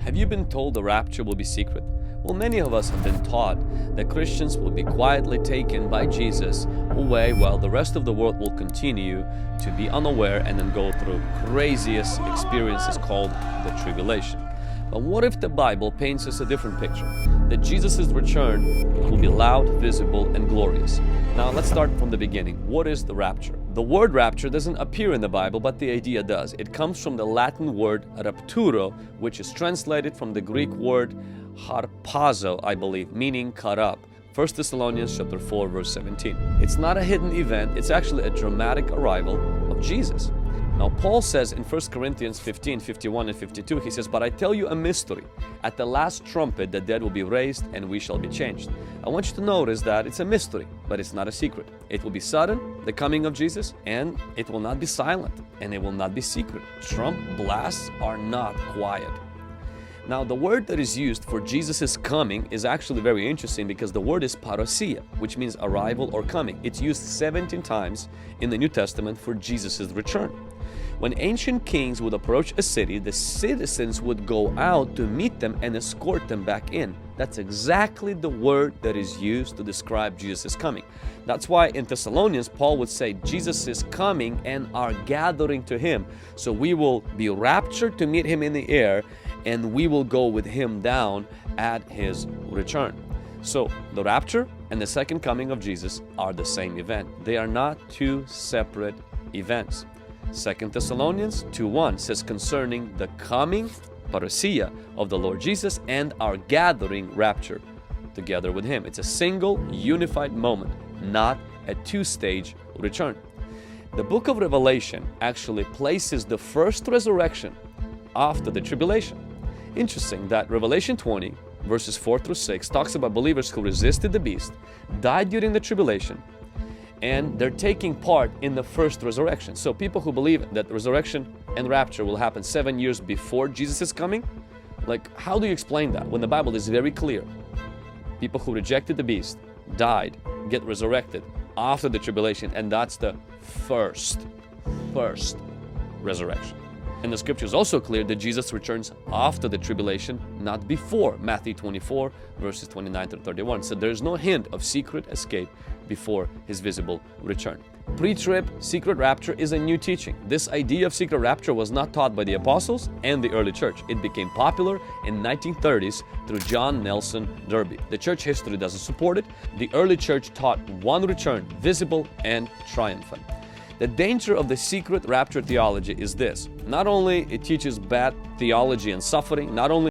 Have you been told the rapture will be secret? Well, many of us have been taught that Christians will be quietly taken by Jesus away while the rest of the world will continue to be unaware and then go through craziest experiences called the tribulation. But what if the Bible paints us a different picture? That Jesus' return will be loud, visible, and glorious. Now let's start from the beginning. What is the rapture? The word rapture doesn't appear in the Bible, but the idea does. It comes from the Latin word rapturo, which is translated from the Greek word harpazo, I believe, meaning cut up. 1 Thessalonians chapter 4, verse 17. It's not a hidden event, it's actually a dramatic arrival of Jesus. Now Paul says in 1 Corinthians 15, 51 and 52, he says, "But I tell you a mystery. At the last trumpet the dead will be raised and we shall be changed." I want you to notice that it's a mystery, but it's not a secret. It will be sudden, the coming of Jesus, and it will not be silent, and it will not be secret. Trump blasts are not quiet. Now, the word that is used for Jesus' coming is actually very interesting because the word is parousia, which means arrival or coming. It's used 17 times in the New Testament for Jesus' return. When ancient kings would approach a city, the citizens would go out to meet them and escort them back in. That's exactly the word that is used to describe Jesus' coming. That's why in Thessalonians, Paul would say, Jesus is coming and are gathering to him. So we will be raptured to meet him in the air, and we will go with him down at his return. So the rapture and the second coming of Jesus are the same event. They are not two separate events. 2 Thessalonians 2:1 says concerning the coming, parousia, of the Lord Jesus and our gathering, rapture, together with him. It's a single, unified moment, not a two-stage return. The book of Revelation actually places the first resurrection after the tribulation. Interesting that Revelation 20, verses 4 through 6, talks about believers who resisted the beast, died during the tribulation, and they're taking part in the first resurrection. So people who believe that resurrection and rapture will happen 7 years before Jesus is coming, like, how do you explain that when the Bible is very clear? People who rejected the beast, died, get resurrected after the tribulation, and that's the first resurrection. And the scripture is also clear that Jesus returns after the tribulation, not before. Matthew 24, verses 29 to 31. So there's no hint of secret escape before his visible return. Pre-trib secret rapture is a new teaching. This idea of secret rapture was not taught by the apostles and the early church. It became popular in 1930s through John Nelson Darby. The church history doesn't support it. The early church taught one return, visible and triumphant. The danger of the secret rapture theology is this. Not only it teaches bad theology and suffering, not only